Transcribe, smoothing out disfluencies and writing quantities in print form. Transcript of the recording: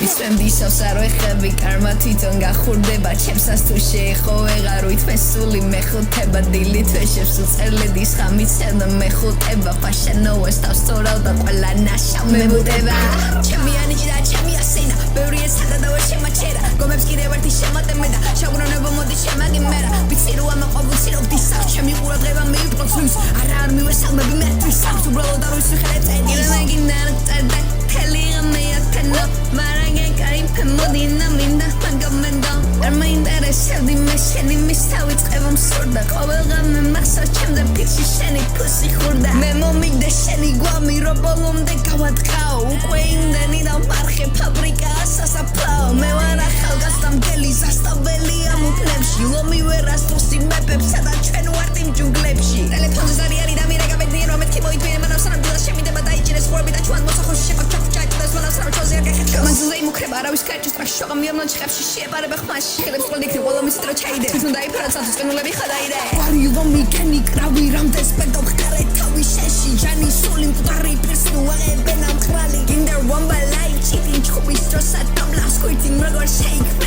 მისვენდისავს არ ვეხები კარმა თვითონ გახურდება ჩემსას თუ შეეხო ვეღარ ვითმე სული მეხუთება დილით ვეშებს უწერლედის ხამიცევდა მეხუთება ფაშანოვას თავს თორავდა ყველა ნაშა მემუტება ჩემი ანიჭი და ჩემი ასენა ბევრი ეცადა და ვერ შემაჩერა გომებს კიდევ ერთი შემატემე და შავრონება მოდი შემაგიმერა ვიცი რომ ამაყობუცი რობდისავს ჩემი ყურადღება მიიპყრობს ლუს არ მივესალმები მერტვისავს უბრალოდ არ ვისვიხელე წედის გინარწერდა თელიღა მეათენო მოდინა მინდა მაგამენდა არ მაინტერესებდი მე შენი მისთავი წყევამ სურდა ყოველღამე მასა ჩემზე ფიქში შენი ფუსი ხურდა მე მომიგდა შენი გვამი რო ბოლომდე გავატყაო უკვე იმდენი და მარხე ფაბრიკაა სასაფლაო მე ვარ ახალგაზრდა მგელი სასწავლელი ამ უკნებში ლომი ვერ ასწროსი მეფებსა და ჩვენ ვართ იმ ჯუნგლებში ტელეფონზე ზარიარი და მირე გამედნიე რომ მეთქი მოიტვირე მანავ სანამ დილას შემიდება დაიჭირეს ხურები და ჩვენ მოსახოში შეყავ მანავ სანამ ჩოზე არ გახეთქვა მანძილზე იმუქრება არავის კარჭის ტრაქში შოღამი ამლან ჩხებში შეეპარება ხმაში ხელებს ყოლ იქნებ ყველა მისით რო ჩაიდე თვითონ დაიფარა ცალთვის ყინულები ხადაიდე ვარიო მიგენი კრავი რამდენს პედობ ხარე თავი შეში ჯანი სული მკვდარი პირს ნუ აღებენ ამ ხრალი გინდა ვამბა ლაი ჩიტინ ჩხუბის დროსაც დამლას კვირტინ როგორ შეიქ